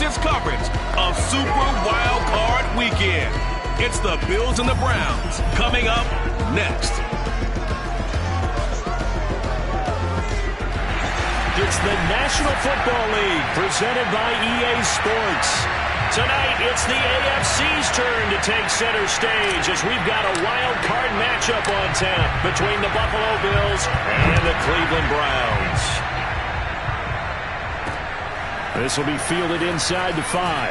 largest coverage of Super Wild Card Weekend. It's the Bills and the Browns coming up next. It's the National Football League presented by EA Sports. Tonight, it's the AFC's turn to take center stage as we've got a wild card matchup on tap between the Buffalo Bills and the Cleveland Browns. This will be fielded inside the 5.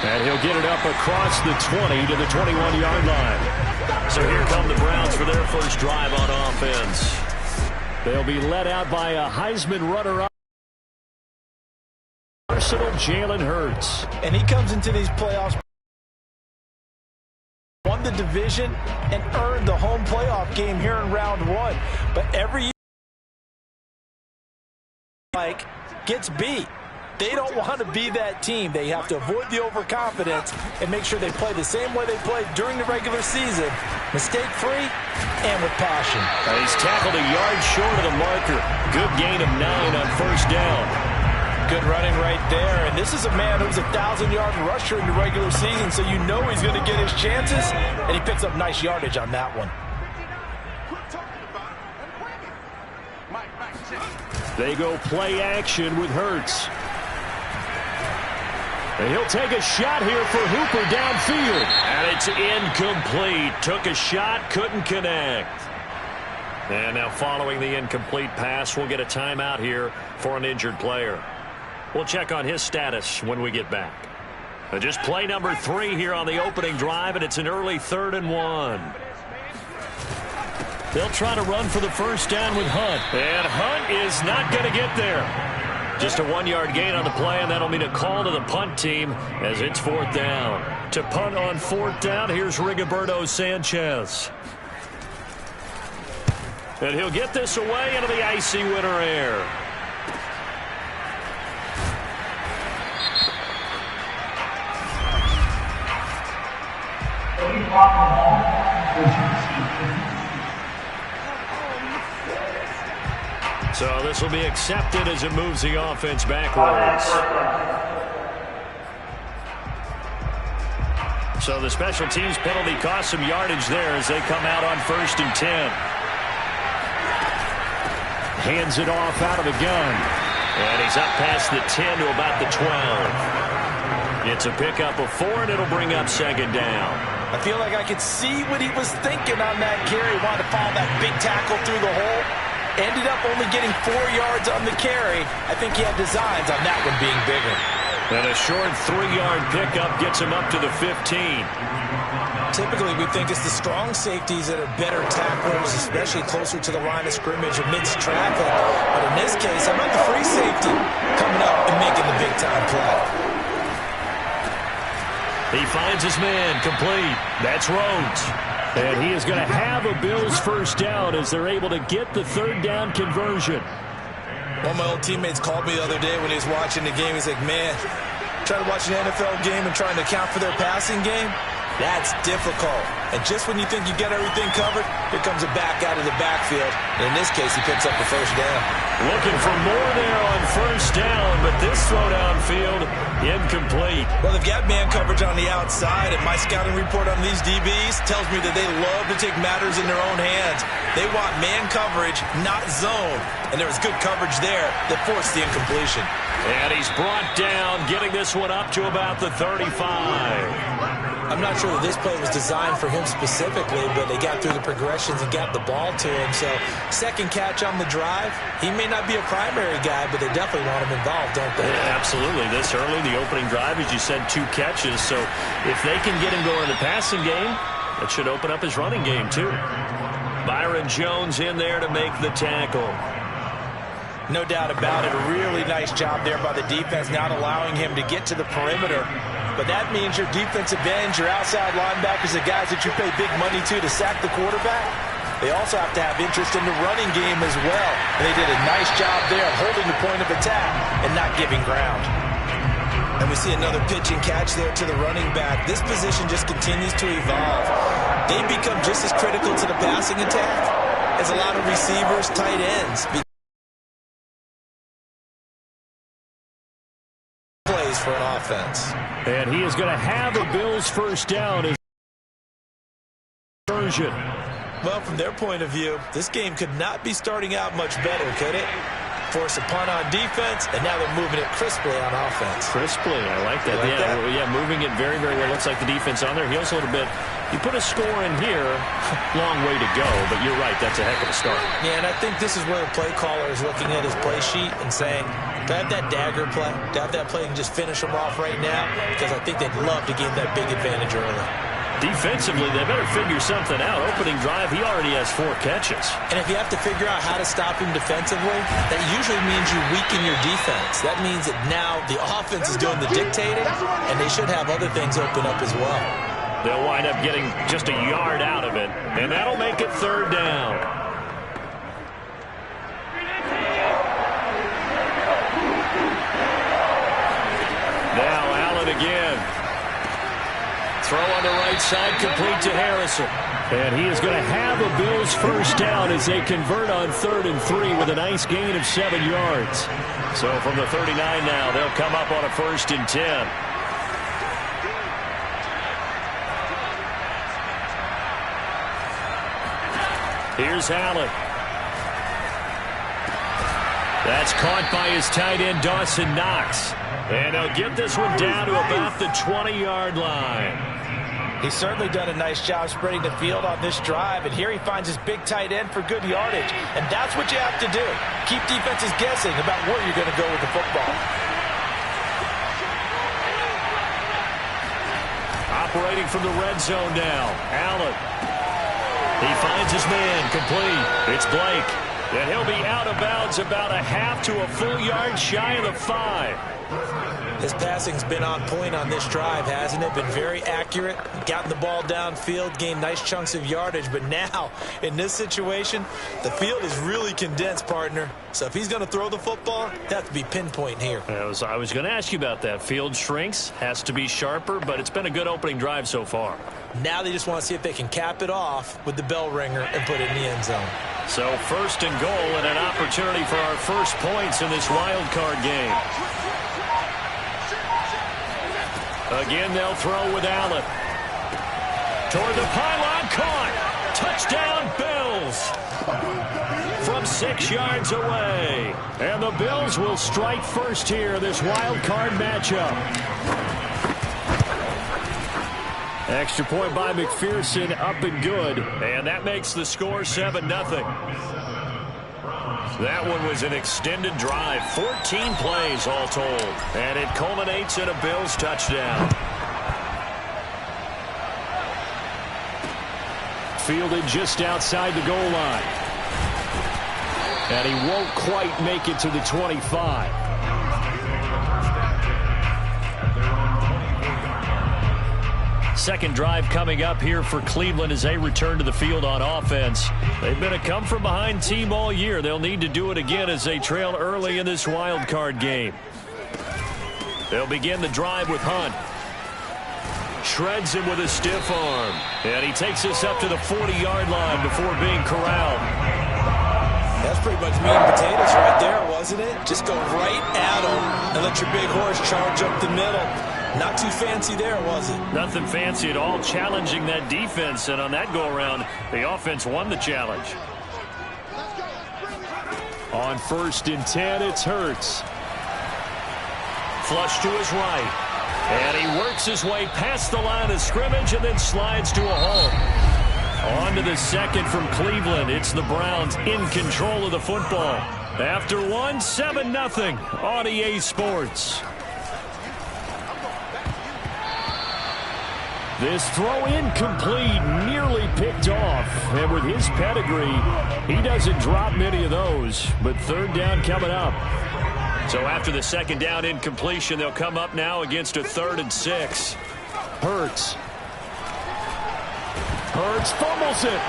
And he'll get it up across the 20 to the 21-yard line. So here come the Browns for their first drive on offense. They'll be led out by a Heisman runner-up, Arsenal Jalen Hurts. And he comes into these playoffs, won the division, and earned the home playoff game here in round 1. But every year, gets beat. They don't want to be that team. They have to avoid the overconfidence and make sure they play the same way they played during the regular season, mistake-free and with passion. He's tackled a yard short of the marker. Good gain of 9 on first down. Good running right there. And this is a man who's a 1,000-yard rusher in the regular season, so you know he's going to get his chances, and he picks up nice yardage on that one. They go play action with Hurts. And he'll take a shot here for Hooper downfield. And it's incomplete. Took a shot, couldn't connect. And now following the incomplete pass, we'll get a timeout here for an injured player. We'll check on his status when we get back. Just play number 3 here on the opening drive, and it's an early 3rd and 1. They'll try to run for the first down with Hunt. And Hunt is not going to get there. Just a 1-yard gain on the play, and that'll mean a call to the punt team as it's 4th down. To punt on 4th down, here's Rigoberto Sanchez. And he'll get this away into the icy winter air. So this will be accepted as it moves the offense backwards. So the special teams penalty cost some yardage there as they come out on 1st and 10. Hands it off out of the gun. And he's up past the 10 to about the 12. It's a pickup of 4, and it'll bring up 2nd down. I feel like I could see what he was thinking on that carry. He wanted to follow that big tackle through the hole. Ended up only getting 4 yards on the carry. I think he had designs on that one being bigger. And a short 3-yard pickup gets him up to the 15. Typically, we think it's the strong safeties that are better tacklers, especially closer to the line of scrimmage amidst traffic. But in this case, how about the free safety coming up and making the big-time play? He finds his man complete. That's Rhodes. And he is going to have a Bills first down as they're able to get the 3rd down conversion. One of my old teammates called me the other day when he was watching the game. He's like, man, trying to watch an NFL game and trying to account for their passing game, that's difficult. And just when you think you get everything covered, here comes a back out of the backfield. And in this case, he picks up the first down. Looking for more there on first down, but this throw downfield incomplete. Well, they've got man coverage on the outside, and my scouting report on these DBs tells me that they love to take matters in their own hands. They want man coverage, not zone. And there was good coverage there that forced the incompletion. And he's brought down, getting this one up to about the 35. I'm not sure that this play was designed for him specifically, but they got through the progressions and got the ball to him. So, second catch on the drive. He may not be a primary guy, but they definitely want him involved, don't they? Yeah, absolutely. This early, the opening drive, as you said, 2 catches. So, if they can get him going in the passing game, that should open up his running game, too. Byron Jones in there to make the tackle. No doubt about it. A really nice job there by the defense, not allowing him to get to the perimeter. But that means your defensive ends, your outside linebackers, the guys that you pay big money to sack the quarterback, they also have to have interest in the running game as well. And they did a nice job there of holding the point of attack and not giving ground. And we see another pitch and catch there to the running back. This position just continues to evolve. They become just as critical to the passing attack as a lot of receivers, tight ends. for an offense. And he is going to have a Bills first down. Well, from their point of view, this game could not be starting out much better, could it? Force a punt on defense, and now they're moving it crisply on offense. Crisply, I like that. Yeah, moving it very, very well. Looks like the defense on their heels a little bit. You put a score in here, long way to go, but you're right, that's a heck of a start. Yeah, and I think this is where the play caller is looking at his play sheet and saying, do I have that dagger play? Do I have that play and just finish them off right now? Because I think they'd love to gain that big advantage early. Defensively, they better figure something out. Opening drive, he already has 4 catches. And if you have to figure out how to stop him defensively, that usually means you weaken your defense. That means that now the offense is doing the dictating, and they should have other things open up as well. They'll wind up getting just a yard out of it, and that'll make it 3rd down. Now Allen again. Throw on the right side, complete to Harrison. And he is going to have a Bills first down as they convert on 3rd and 3 with a nice gain of 7 yards. So from the 39 now, they'll come up on a 1st and 10. Here's Allen. That's caught by his tight end, Dawson Knox. And he'll get this one down to about the 20-yard line. He's certainly done a nice job spreading the field on this drive, and here he finds his big tight end for good yardage. And that's what you have to do. Keep defenses guessing about where you're going to go with the football. Operating from the red zone now. Allen. He finds his man, complete. It's Blake. And he'll be out of bounds about a half to a full yard shy of the 5. His passing's been on point on this drive, hasn't it? Been very accurate, gotten the ball downfield, gained nice chunks of yardage. But now, in this situation, the field is really condensed, partner. So if he's going to throw the football, that has to be pinpoint here. I was going to ask you about that. Field shrinks, has to be sharper, but it's been a good opening drive so far. Now they just want to see if they can cap it off with the bell ringer and put it in the end zone. So 1st and goal and an opportunity for our first points in this wild card game. Again, they'll throw with Allen. Toward the pylon, caught. Touchdown, Bills. From 6 yards away. And the Bills will strike first here, this wild card matchup. Extra point by McPherson, up and good. And that makes the score 7-0. That one was an extended drive, 14 plays all told. And it culminates in a Bills touchdown. Fielded just outside the goal line. And he won't quite make it to the 25. Second drive coming up here for Cleveland as they return to the field on offense. They've been a come-from-behind team all year. They'll need to do it again as they trail early in this wild card game. They'll begin the drive with Hunt. Shreds him with a stiff arm. And he takes us up to the 40-yard line before being corralled. That's pretty much meat and potatoes right there, wasn't it? Just go right at him and let your big horse charge up the middle. Not too fancy there, was it? Nothing fancy at all, challenging that defense. And on that go-around, the offense won the challenge. On 1st and 10, it's Hurts. Flush to his right. And he works his way past the line of scrimmage and then slides to a hole. On to the second from Cleveland. It's the Browns in control of the football. After one, 7-0 on EA Sports. This throw incomplete, nearly picked off. And with his pedigree, he doesn't drop many of those. But 3rd down coming up. So after the 2nd down incompletion, they'll come up now against a 3rd and 6. Hurts. Hurts fumbles it.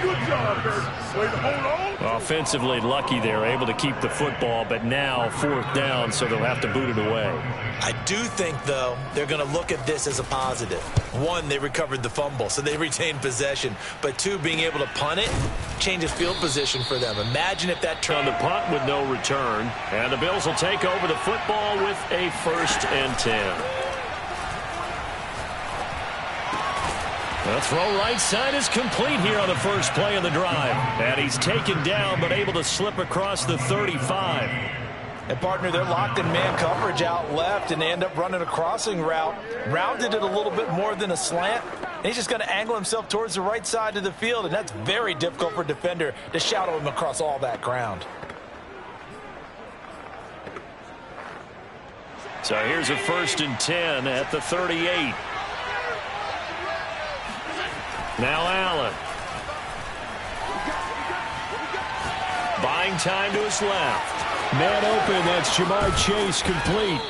Good job, Hurts. Way to hold on Offensively lucky they're able to keep the football, but now 4th down, so they'll have to boot it away. I do think, though, they're going to look at this as a positive. 1, they recovered the fumble, so they retained possession. But 2, being able to punt it changes field position for them. Imagine if that on the punt with no return, and the Bills will take over the football with a 1st and 10. The throw right side is complete here on the first play of the drive. And he's taken down, but able to slip across the 35. And, partner, they're locked in man coverage out left, and they end up running a crossing route. Rounded it a little bit more than a slant. And he's just going to angle himself towards the right side of the field, and that's very difficult for a defender to shadow him across all that ground. So here's a 1st and 10 at the 38. Now Allen. Buying time to his left. Man open, that's Jamar Chase complete.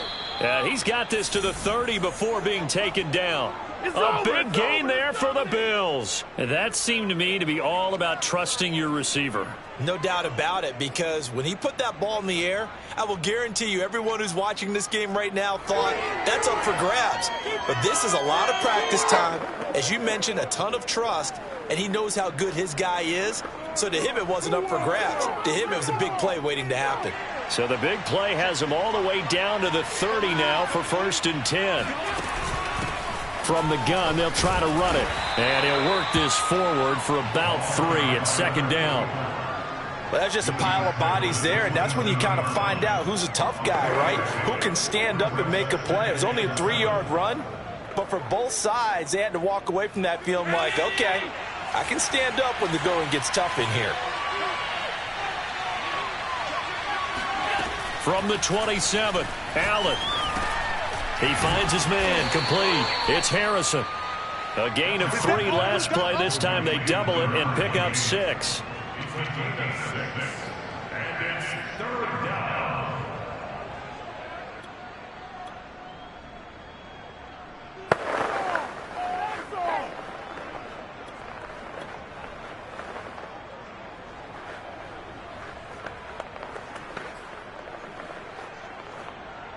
He's got this to the 30 before being taken down. A big gain there for the Bills. That seemed to me to be all about trusting your receiver. No doubt about it, because when he put that ball in the air, I will guarantee you everyone who's watching this game right now thought that's up for grabs. But this is a lot of practice time. As you mentioned, a ton of trust, and he knows how good his guy is. So to him, it wasn't up for grabs. To him, it was a big play waiting to happen. So the big play has him all the way down to the 30 now for 1st and 10. From the gun, they'll try to run it. And he'll work this forward for about 3 at 2nd down. Well, that's just a pile of bodies there, and that's when you kind of find out who's a tough guy, right? Who can stand up and make a play. It was only a 3-yard run, but for both sides, they had to walk away from that feeling like, okay, I can stand up when the going gets tough in here. From the 27, Allen. He finds his man, complete. It's Harrison. A gain of 3 last play. This time they double it and pick up 6.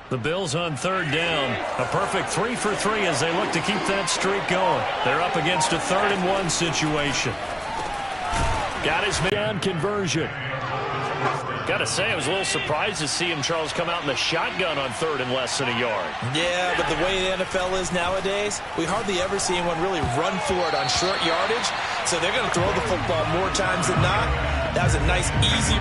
The Bills on 3rd down. A perfect 3 for 3 as they look to keep that streak going. They're up against a 3rd and 1 situation. Got his man conversion. Got to say, I was a little surprised to see him, Charles, come out in the shotgun on 3rd and less than a yard. Yeah, but the way the NFL is nowadays, we hardly ever see anyone really run for it on short yardage. So they're going to throw the football more times than not. That was a nice, easy...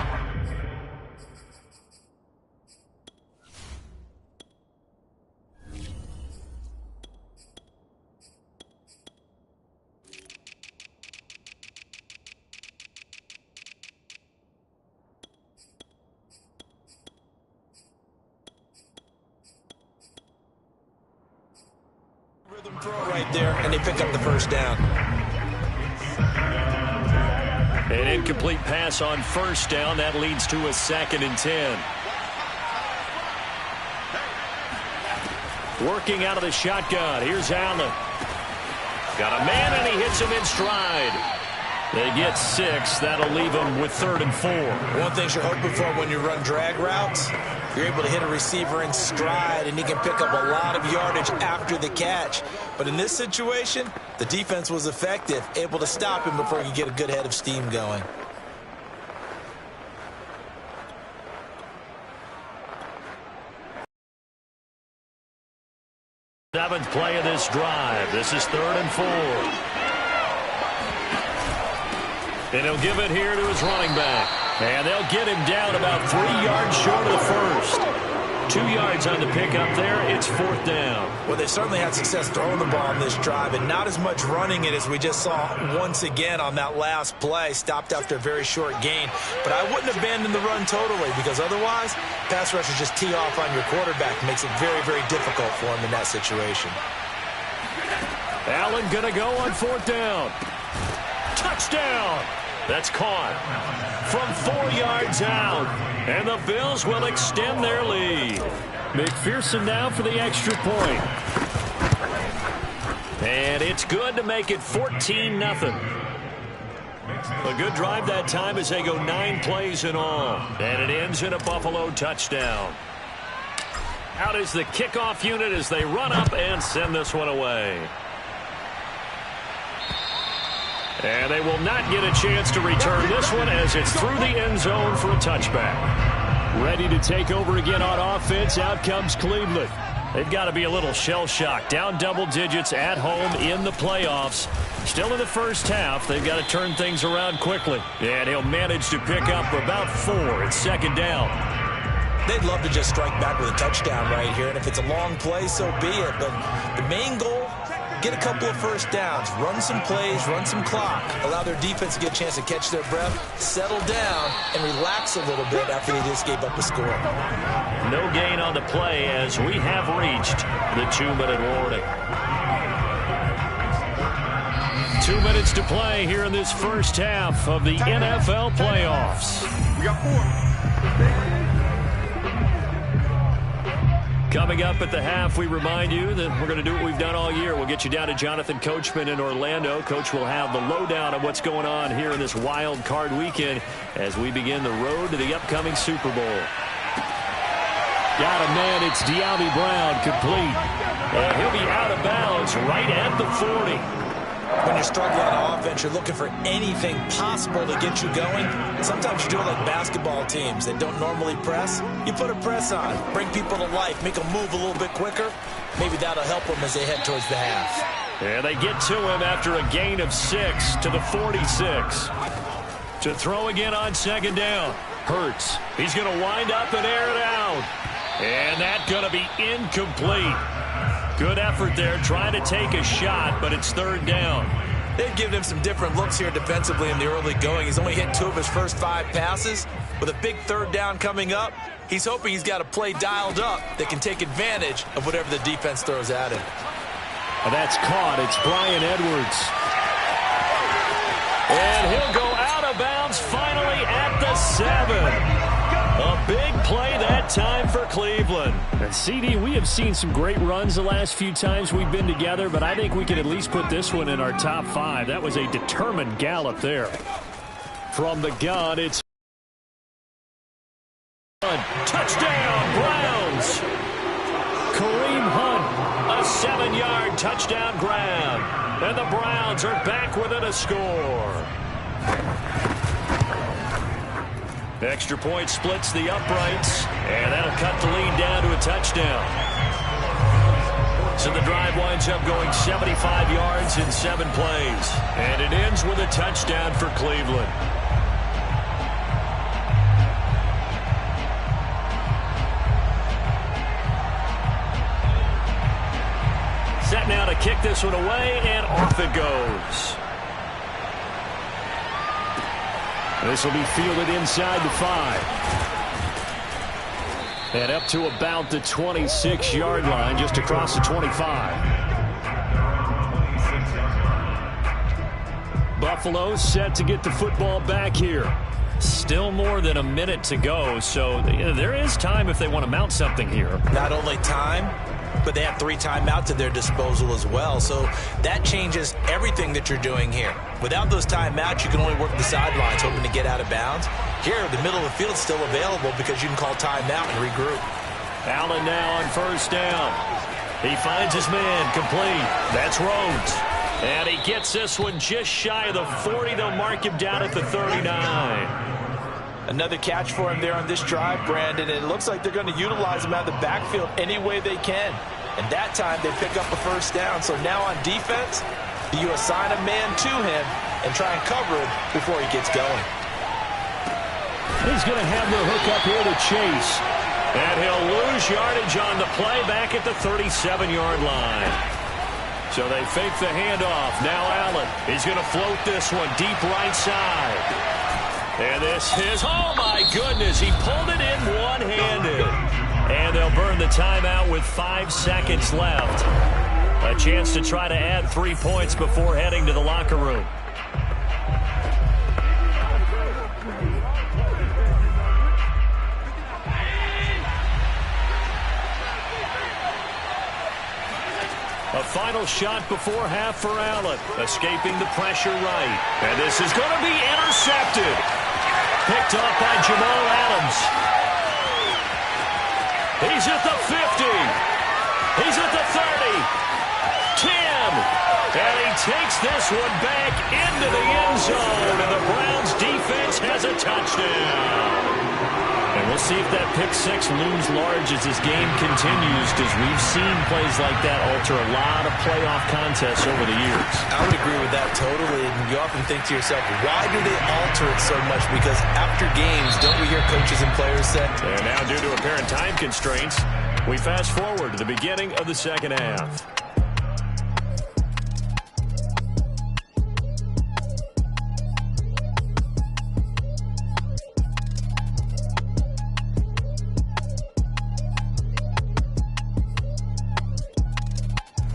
rhythm throw right there, and they pick up the 1st down. An incomplete pass on 1st down. That leads to a 2nd and 10. Working out of the shotgun. Here's Allen. Got a man, and he hits him in stride. They get 6. That'll leave them with 3rd and 4. One thing you're hoping for when you run drag routes, you're able to hit a receiver in stride, and he can pick up a lot of yardage after the catch. But in this situation, the defense was effective, able to stop him before he could get a good head of steam going. Seventh play of this drive. This is 3rd and 4. And he'll give it here to his running back. And they'll get him down about 3 yards short of the 1st. 2 yards on the pickup there. It's 4th down. Well, they certainly had success throwing the ball on this drive, and not as much running it as we just saw once again on that last play. Stopped after a very short gain. But I wouldn't abandon the run totally, because otherwise, pass rushers just tee off on your quarterback. It makes it very, very difficult for him in that situation. Allen going to go on 4th down. Touchdown. That's caught from 4 yards out. And the Bills will extend their lead. McPherson now for the extra point. And it's good to make it 14-0. A good drive that time as they go 9 plays in all. And it ends in a Buffalo touchdown. Out is the kickoff unit as they run up and send this one away. And they will not get a chance to return this one as it's through the end zone for a touchback. Ready to take over again on offense. Out comes Cleveland. They've got to be a little shell-shocked. Down double digits at home in the playoffs. Still in the first half. They've got to turn things around quickly. And he'll manage to pick up about 4. It's second down. They'd love to just strike back with a touchdown right here. And if it's a long play, so be it. But the main goal, get a couple of first downs. Run some plays, run some clock. Allow their defense to get a chance to catch their breath, settle down, and relax a little bit after they just gave up a score. No gain on the play as we have reached the 2-minute warning. 2 minutes to play here in this first half of the NFL playoffs. We got 4. Coming up at the half, we remind you that we're going to do what we've done all year. We'll get you down to Jonathan Coachman in Orlando. Coach will have the lowdown of what's going on here in this wild card weekend as we begin the road to the upcoming Super Bowl. Got a man, it's De'Ami Brown, complete. And he'll be out of bounds right at the 40. When you're struggling on offense, you're looking for anything possible to get you going. Sometimes you do it like basketball teams that don't normally press. You put a press on, bring people to life, make them move a little bit quicker. Maybe that'll help them as they head towards the half. And they get to him after a gain of 6 to the 46. To throw again on second down. Hurts. He's going to wind up and air it out. And that's going to be incomplete. Good effort there, trying to take a shot, but it's third down. They've given him some different looks here defensively in the early going. He's only hit 2 of his first 5 passes. With a big third down coming up, he's hoping he's got a play dialed up that can take advantage of whatever the defense throws at him. And that's caught. It's Bryan Edwards. And he'll go out of bounds finally at the 7. A big play that time for Cleveland. And CD, we have seen some great runs the last few times we've been together, but I think we can at least put this one in our top 5. That was a determined gallop there. From the gun, it's touchdown, Browns. Kareem Hunt, a 7-yard touchdown grab. And the Browns are back within a score. Extra point splits the uprights, and that'll cut the lead down to a touchdown. So the drive winds up going 75 yards in 7 plays, and it ends with a touchdown for Cleveland. Set now to kick this one away, and off it goes. This will be fielded inside the 5. And up to about the 26-yard line, just across the 25. Buffalo set to get the football back here. Still more than a minute to go, so there is time if they want to mount something here. Not only time, but they have 3 timeouts at their disposal as well. So that changes everything that you're doing here. Without those timeouts, you can only work the sidelines, hoping to get out of bounds. Here, the middle of the field's still available because you can call timeout and regroup. Allen now on first down. He finds his man, complete. That's Rhodes. And he gets this one just shy of the 40. They'll mark him down at the 39. Another catch for him there on this drive, Brandon, and it looks like they're going to utilize him out of the backfield any way they can. And that time they pick up a first down. So now on defense, you assign a man to him and try and cover him before he gets going. He's going to have the hook up here to Chase. And he'll lose yardage on the play back at the 37-yard line. So they fake the handoff. Now Allen. He's going to float this one deep right side. And this is, oh my goodness, he pulled it in one-handed. And they'll burn the timeout with 5 seconds left. A chance to try to add 3 points before heading to the locker room. A final shot before half for Allen. Escaping the pressure right. And this is going to be intercepted. Picked up by Jamal Adams. He's at the 50. He's at the 30. 10. And he takes this one back into the end zone. And the Browns defense has a touchdown. And we'll see if that pick six looms large as this game continues, because we've seen plays like that alter a lot of playoff contests over the years. I would agree with that totally. And you often think to yourself, why do they alter it so much? Because after games, don't we hear coaches and players say? And now, due to apparent time constraints, we fast forward to the beginning of the second half.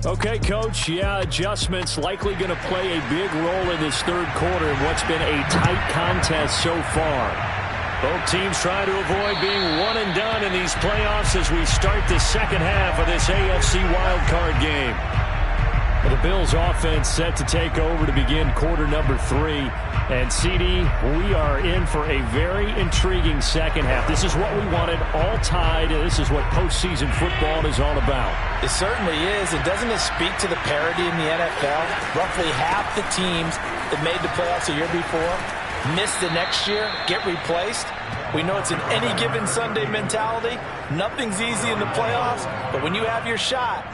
Okay, Coach, yeah, adjustments likely going to play a big role in this third quarter in what's been a tight contest so far. Both teams trying to avoid being one and done in these playoffs as we start the second half of this AFC wildcard game. Well, the Bills offense set to take over to begin quarter number 3. And, CD, we are in for a very intriguing second half. This is what we wanted, all tied. This is what postseason football is all about. It certainly is. And doesn't it speak to the parity in the NFL? Roughly half the teams that made the playoffs a year before miss the next year, get replaced. We know it's an any given Sunday mentality. Nothing's easy in the playoffs, but when you have your shot,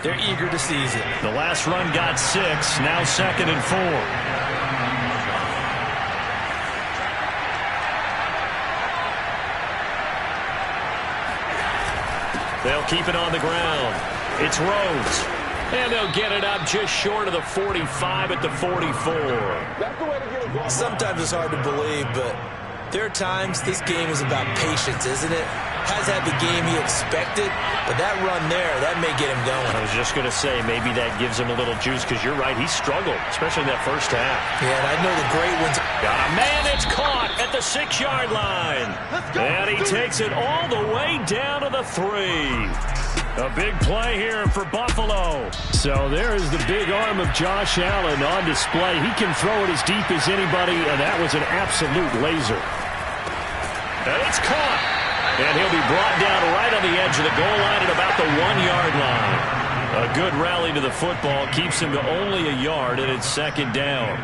they're eager to seize it. The last run got 6, now 2nd and 4. They'll keep it on the ground. It's Rhodes. And they'll get it up just short of the 45 at the 44. Sometimes it's hard to believe, but there are times this game is about patience, isn't it? Has had the game he expected, but that run there, that may get him going. I was just going to say, maybe that gives him a little juice, because you're right, he struggled, especially in that first half. Yeah, and I know the great ones. Got a man, it's caught at the 6-yard line. And he takes it all the way down to the 3. A big play here for Buffalo. So there is the big arm of Josh Allen on display. He can throw it as deep as anybody, and that was an absolute laser. And it's caught. And he'll be brought down right on the edge of the goal line at about the 1-yard line. A good rally to the football keeps him to only a yard, and it's 2nd down.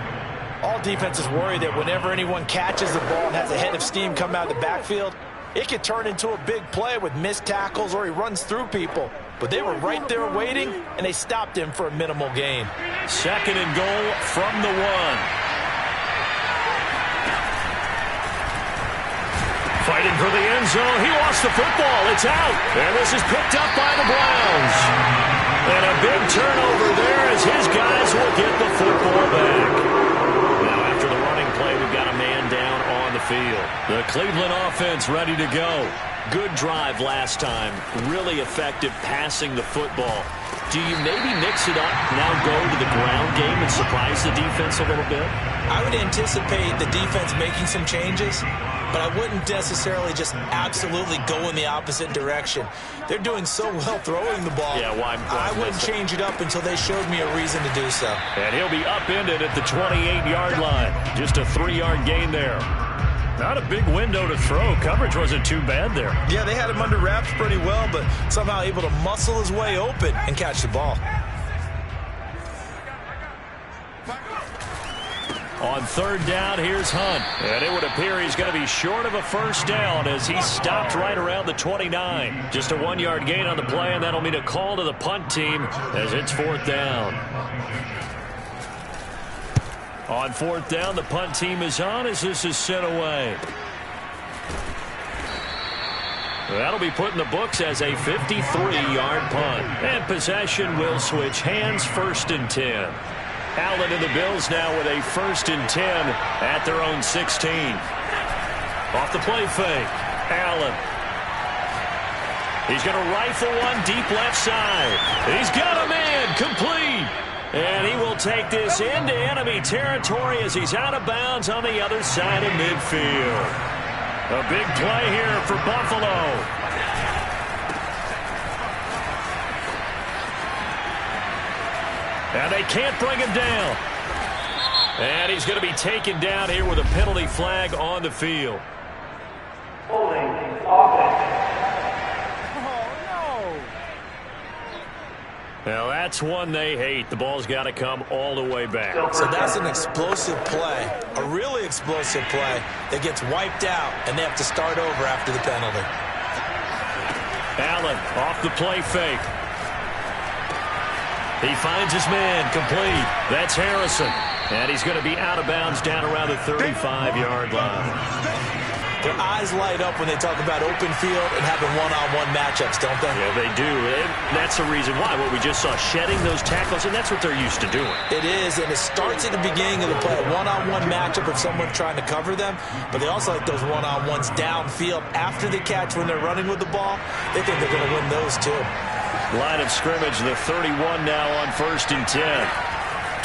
All defenses worry that whenever anyone catches the ball and has a head of steam come out of the backfield, it could turn into a big play with missed tackles or he runs through people. But they were right there waiting, and they stopped him for a minimal gain. 2nd and goal from the 1. Fighting for the end zone. He lost the football. It's out. And this is picked up by the Browns. And a big turnover there as his guys will get the football back. Now after the running play, we've got a man down on the field. The Cleveland offense ready to go. Good drive last time. Really effective passing the football. Do you maybe mix it up, now go to the ground game and surprise the defense a little bit? I would anticipate the defense making some changes, but I wouldn't necessarily just absolutely go in the opposite direction. They're doing so well throwing the ball. Yeah, why I wouldn't change it up until they showed me a reason to do so. And he'll be upended at the 28-yard line. Just a 3-yard gain there. Not a big window to throw. Coverage wasn't too bad there. Yeah, they had him under wraps pretty well, but somehow able to muscle his way open and catch the ball. On 3rd down, here's Hunt. And it would appear he's going to be short of a first down as he stopped right around the 29. Just a 1-yard gain on the play, and that'll mean a call to the punt team as it's 4th down. On 4th down, the punt team is on as this is sent away. That'll be put in the books as a 53-yard punt. And possession will switch hands, 1st and 10. Allen and the Bills now with a 1st and 10 at their own 16. Off the play fake, Allen. He's going to rifle one deep left side. He's got a man, complete. And he will take this into enemy territory as he's out of bounds on the other side of midfield. A big play here for Buffalo. And they can't bring him down. And he's going to be taken down here with a penalty flag on the field. Holding offense. Now that's one they hate. The ball's got to come all the way back. So that's an explosive play, a really explosive play that gets wiped out, and they have to start over after the penalty. Allen off the play fake. He finds his man, complete. That's Harrison. And he's going to be out of bounds down around the 35-yard line. Their eyes light up when they talk about open field and having one-on-one matchups, don't they? Yeah, they do. And that's the reason why. What we just saw, shedding those tackles, and that's what they're used to doing. It is, and it starts at the beginning of the play, a one-on-one matchup of someone trying to cover them, but they also like those one-on-ones downfield after the catch when they're running with the ball. They think they're going to win those too. Line of scrimmage, the 31 now on 1st and 10.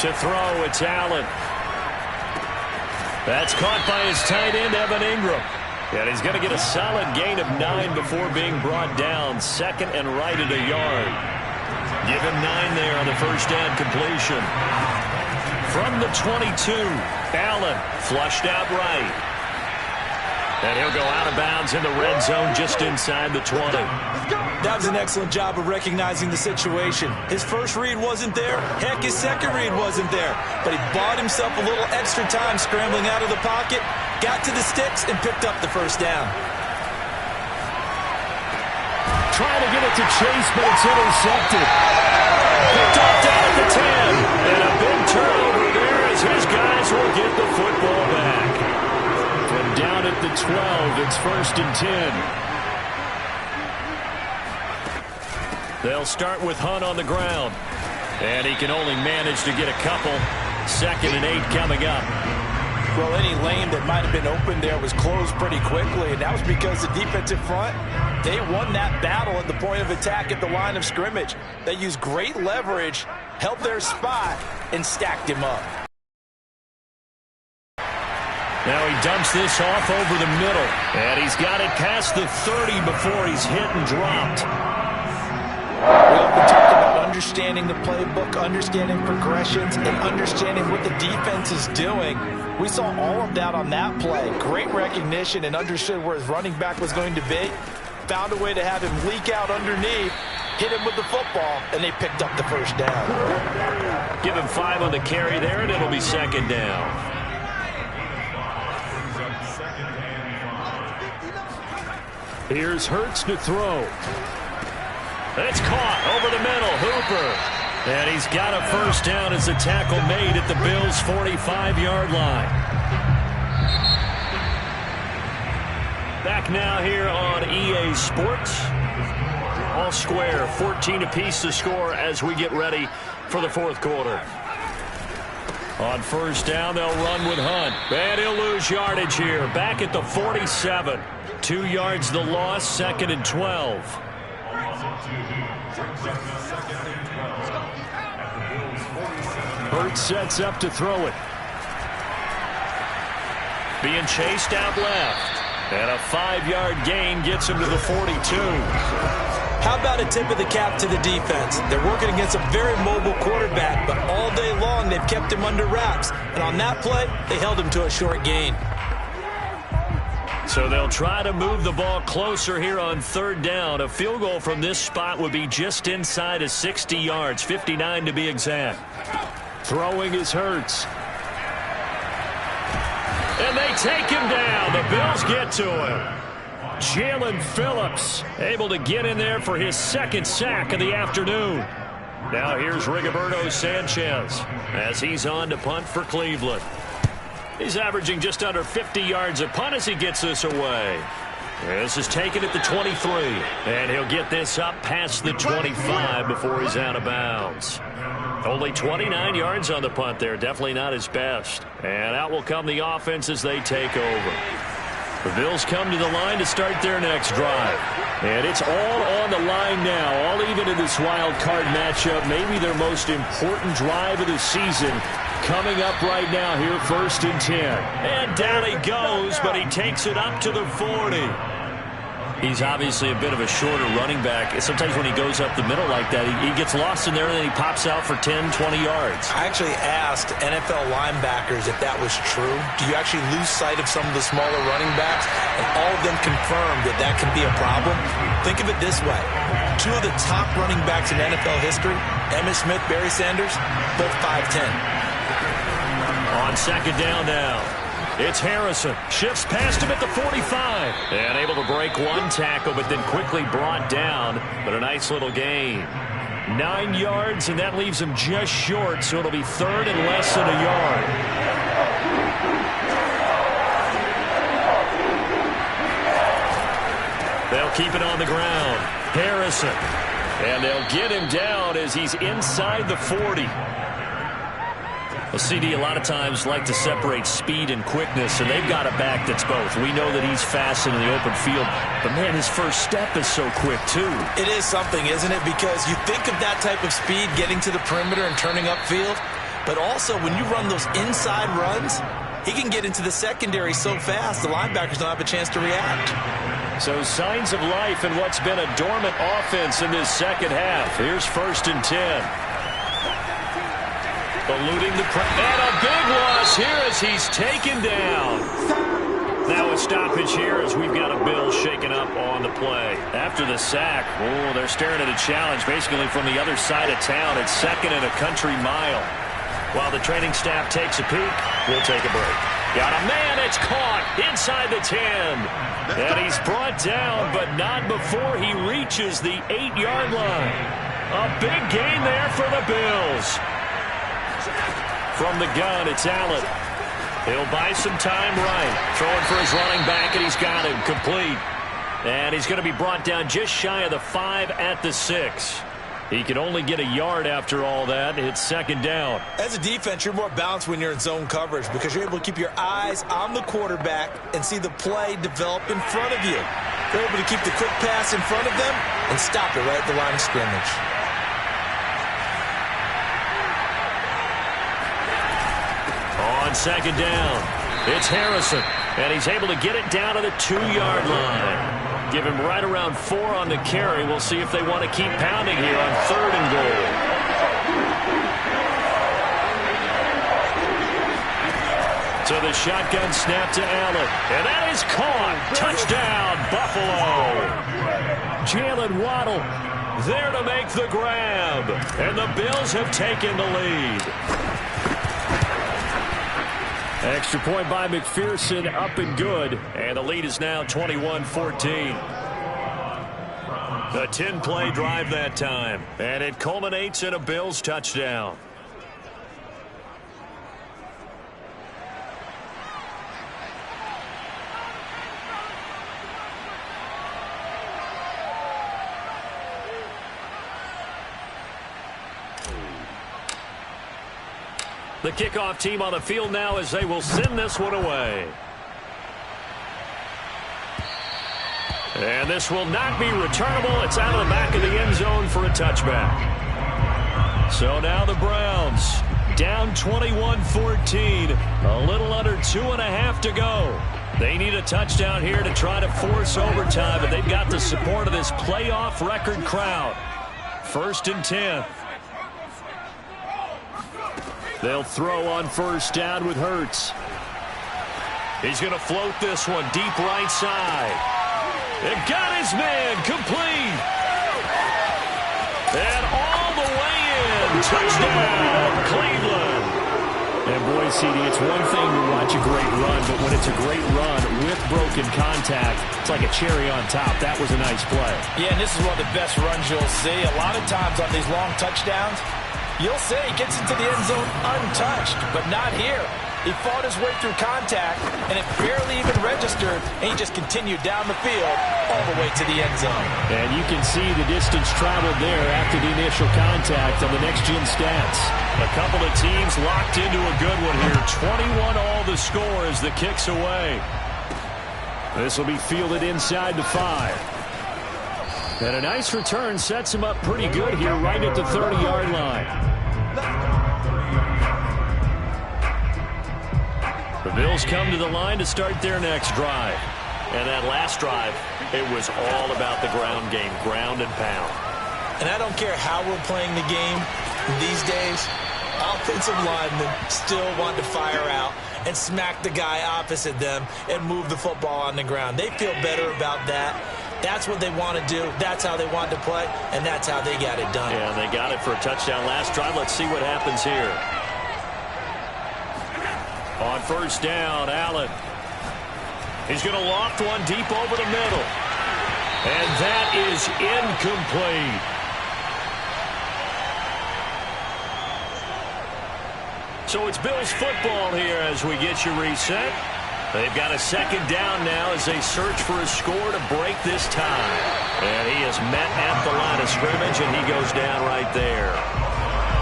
To throw, it's Allen. That's caught by his tight end, Evan Ingram. And he's going to get a solid gain of 9 before being brought down. Second and right at a yard. Give him 9 there on the first down completion. From the 22, Allen flushed out right. And he'll go out of bounds in the red zone just inside the 20. That was an excellent job of recognizing the situation. His first read wasn't there. Heck, his second read wasn't there. But he bought himself a little extra time scrambling out of the pocket, got to the sticks, and picked up the first down. Trying to get it to Chase, but it's intercepted. Picked off down at the 10. And a big turnover there as his guys will get the football back. From down at the 12, it's 1st and 10. They'll start with Hunt on the ground. And he can only manage to get a couple. 2nd and 8 coming up. Well, any lane that might have been open there was closed pretty quickly, and that was because the defensive front, they won that battle at the point of attack at the line of scrimmage. They used great leverage, held their spot, and stacked him up. Now he dumps this off over the middle. And he's got it past the 30 before he's hit and dropped. We often talk about understanding the playbook, understanding progressions, and understanding what the defense is doing. We saw all of that on that play. Great recognition and understood where his running back was going to be. Found a way to have him leak out underneath, hit him with the football, and they picked up the first down. Give him 5 on the carry there, and it'll be 2nd down. Here's Hurts to throw. It's caught over the middle. Hooper. And he's got a first down as the tackle made at the Bills' 45-yard line. Back now here on EA Sports. All square, 14 apiece to score as we get ready for the 4th quarter. On first down, they'll run with Hunt. And he'll lose yardage here. Back at the 47. 2 yards the loss, 2nd and 12. Hurts sets up to throw it. Being chased out left. And a 5-yard gain gets him to the 42. How about a tip of the cap to the defense? They're working against a very mobile quarterback, but all day long they've kept him under wraps. And on that play, they held him to a short gain. So they'll try to move the ball closer here on 3rd down. A field goal from this spot would be just inside of 60 yards, 59 to be exact. Throwing is Hurts. And they take him down. The Bills get to him. Jalen Phillips able to get in there for his 2nd sack of the afternoon. Now here's Rigoberto Sanchez as he's on to punt for Cleveland. He's averaging just under 50 yards a punt as he gets this away. This is taken at the 23. And he'll get this up past the 25 before he's out of bounds. Only 29 yards on the punt there. Definitely not his best. And out will come the offense as they take over. The Bills come to the line to start their next drive. And it's all on the line now, all even in this wild card matchup. Maybe their most important drive of the season coming up right now here, 1st and 10. And down he goes, but he takes it up to the 40. He's obviously a bit of a shorter running back. Sometimes when he goes up the middle like that, he gets lost in there and then he pops out for 10, 20 yards. I actually asked NFL linebackers if that was true. Do you actually lose sight of some of the smaller running backs? And all of them confirmed that that can be a problem. Think of it this way. Two of the top running backs in NFL history, Emmitt Smith, Barry Sanders, both 5'10". On second down now. It's Harrison. Shifts past him at the 45. And able to break one tackle, but then quickly brought down. But a nice little gain. 9 yards, and that leaves him just short, so it'll be third and less than a yard. They'll keep it on the ground. Harrison. And they'll get him down as he's inside the 40. Well, CD, a lot of times like to separate speed and quickness, and they've got a back that's both. We know that he's fast in the open field, but, man, his first step is so quick, too. It is something, isn't it? Because you think of that type of speed getting to the perimeter and turning upfield, but also when you run those inside runs, he can get into the secondary so fast the linebackers don't have a chance to react. So signs of life in what's been a dormant offense in this second half. Here's 1st and 10. Eluding the and a big loss here as he's taken down. Now a stoppage here as we've got a Bill shaken up on the play. After the sack, they're staring at a challenge basically from the other side of town. It's 2nd and a country mile. While the training staff takes a peek, we'll take a break. Got a man, it's caught inside the 10. And he's brought down, but not before he reaches the 8-yard line. A big gain there for the Bills. From the gun, it's Allen. He'll buy some time right. Throwing for his running back, and he's got him complete. And he's going to be brought down just shy of the 5 at the 6. He can only get a yard after all that. It's 2nd down. As a defense, you're more balanced when you're in zone coverage because you're able to keep your eyes on the quarterback and see the play develop in front of you. You're able to keep the quick pass in front of them and stop it right at the line of scrimmage. On 2nd down, it's Harrison, and he's able to get it down to the 2-yard line. Give him right around 4 on the carry. We'll see if they want to keep pounding here on 3rd and goal. So the shotgun snap to Allen, and that is caught. Touchdown, Buffalo. Jalen Waddle there to make the grab, and the Bills have taken the lead. Extra point by McPherson, up and good. And the lead is now 21-14. A 10-play drive that time. And it culminates in a Bills touchdown. The kickoff team on the field now as they will send this one away. And this will not be returnable. It's out of the back of the end zone for a touchback. So now the Browns down 21-14. A little under 2.5 to go. They need a touchdown here to try to force overtime, but they've got the support of this playoff record crowd. 1st and 10. They'll throw on 1st down with Hurts. He's going to float this one deep right side. And got his man complete. And all the way in. Touchdown, Cleveland. And boy, CD, it's one thing to watch a great run, but when it's a great run with broken contact, it's like a cherry on top. That was a nice play. Yeah, and this is one of the best runs you'll see. A lot of times on these long touchdowns, you'll say he gets into the end zone untouched, but not here. He fought his way through contact, and it barely even registered, and he just continued down the field all the way to the end zone. And you can see the distance traveled there after the initial contact on the next-gen stats. A couple of teams locked into a good one here. 21 all the score as the kick's away. This will be fielded inside the 5. And a nice return sets him up pretty good here right at the 30-yard line. The Bills come to the line to start their next drive. And that last drive, it was all about the ground game, ground and pound. And I don't care how we're playing the game these days, offensive linemen still want to fire out and smack the guy opposite them and move the football on the ground. They feel better about that. That's what they want to do. That's how they want to play, and that's how they got it done. Yeah, they got it for a touchdown last drive. Let's see what happens here. On first down, Allen. He's going to loft one deep over the middle. And that is incomplete. So it's Bills football here as we get you reset. They've got a second down now as they search for a score to break this tie. And he is met at the line of scrimmage, and he goes down right there.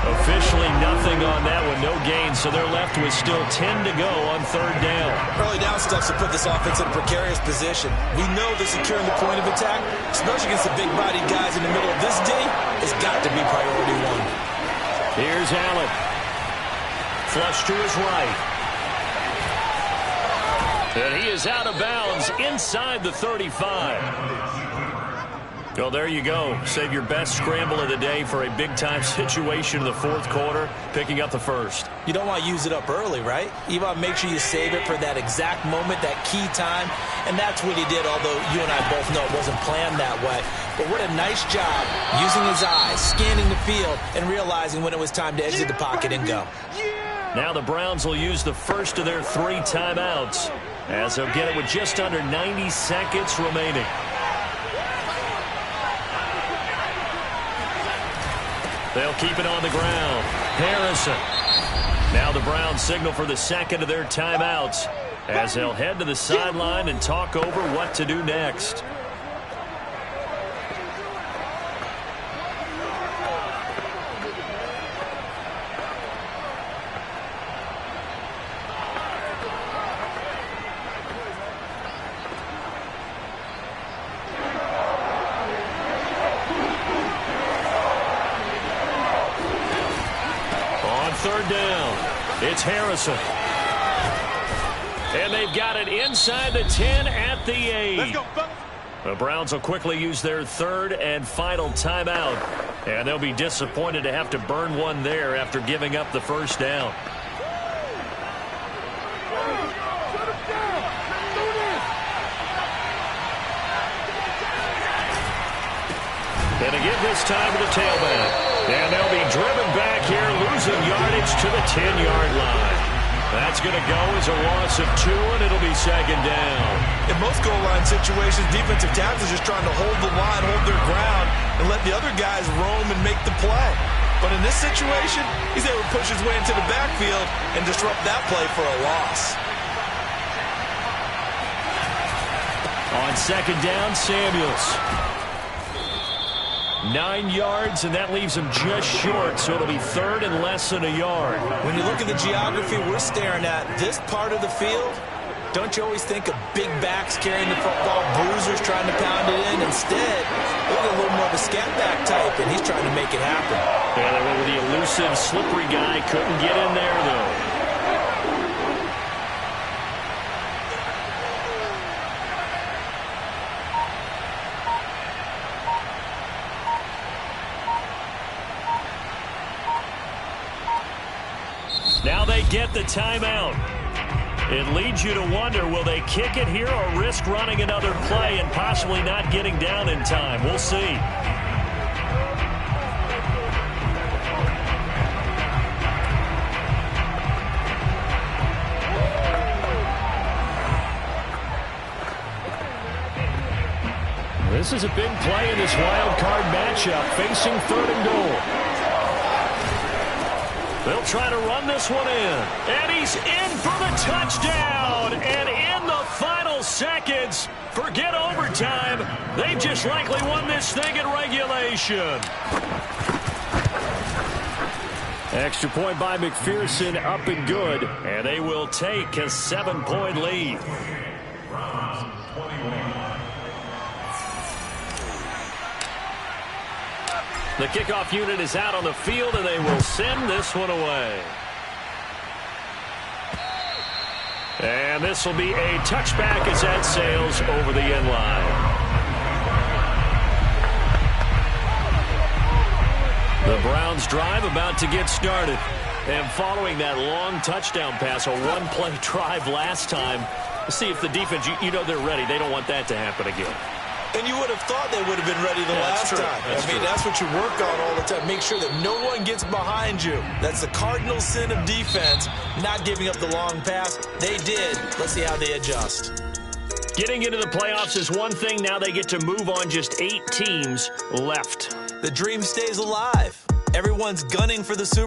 Officially nothing on that one, no gain, so they're left with still 10 to go on third down. Early down stuff's to put this offense in a precarious position. We know that securing the point of attack, especially against the big-bodied guys in the middle of this D, has got to be priority one. Here's Allen. Flush to his right. And he is out of bounds inside the 35. Well, there you go. Save your best scramble of the day for a big-time situation in the fourth quarter, picking up the first. You don't want to use it up early, right? You want to make sure you save it for that exact moment, that key time, and that's what he did, although you and I both know it wasn't planned that way. But what a nice job using his eyes, scanning the field, and realizing when it was time to exit the pocket and go. Now the Browns will use the first of their 3 timeouts, as they'll get it with just under 90 seconds remaining. They'll keep it on the ground. Harrison. Now the Browns signal for the second of their timeouts as they'll head to the sideline and talk over what to do next. Third down. It's Harrison. And they've got it inside the 10 at the 8. Let's go. The Browns will quickly use their third and final timeout. And they'll be disappointed to have to burn one there after giving up the first down. And again this time to the tailback. And they'll be driven back here, losing yardage to the 10-yard line. That's going to go as a loss of 2, and it'll be second down. In most goal line situations, defensive tackles are just trying to hold the line, hold their ground, and let the other guys roam and make the play. But in this situation, he's able to push his way into the backfield and disrupt that play for a loss. On second down, Samuels. 9 yards, and that leaves him just short, so it'll be third and less than a yard. When you look at the geography we're staring at, this part of the field, don't you always think of big backs carrying the football, bruisers trying to pound it in? Instead, look at a little more of a scat back type, and he's trying to make it happen. Yeah, they went with the elusive, slippery guy. Couldn't get in there, though. Now they get the timeout. It leads you to wonder, will they kick it here or risk running another play and possibly not getting down in time? We'll see. This is a big play in this wild card matchup, facing third and goal. They'll try to run this one in. And he's in for the touchdown. And in the final seconds, forget overtime. They've just likely won this thing in regulation. Extra point by McPherson, up and good. And they will take a 7-point lead. The kickoff unit is out on the field, and they will send this one away. And this will be a touchback as that sails over the end line. The Browns drive about to get started. And following that long touchdown pass, a one-play drive last time, see if the defense, you know they're ready. They don't want that to happen again. And you would have thought they would have been ready the last time. That's what you work on all the time. Make sure that no one gets behind you. That's the cardinal sin of defense, not giving up the long pass. They did. Let's see how they adjust. Getting into the playoffs is one thing. Now they get to move on. Just 8 teams left. The dream stays alive. Everyone's gunning for the Super Bowl.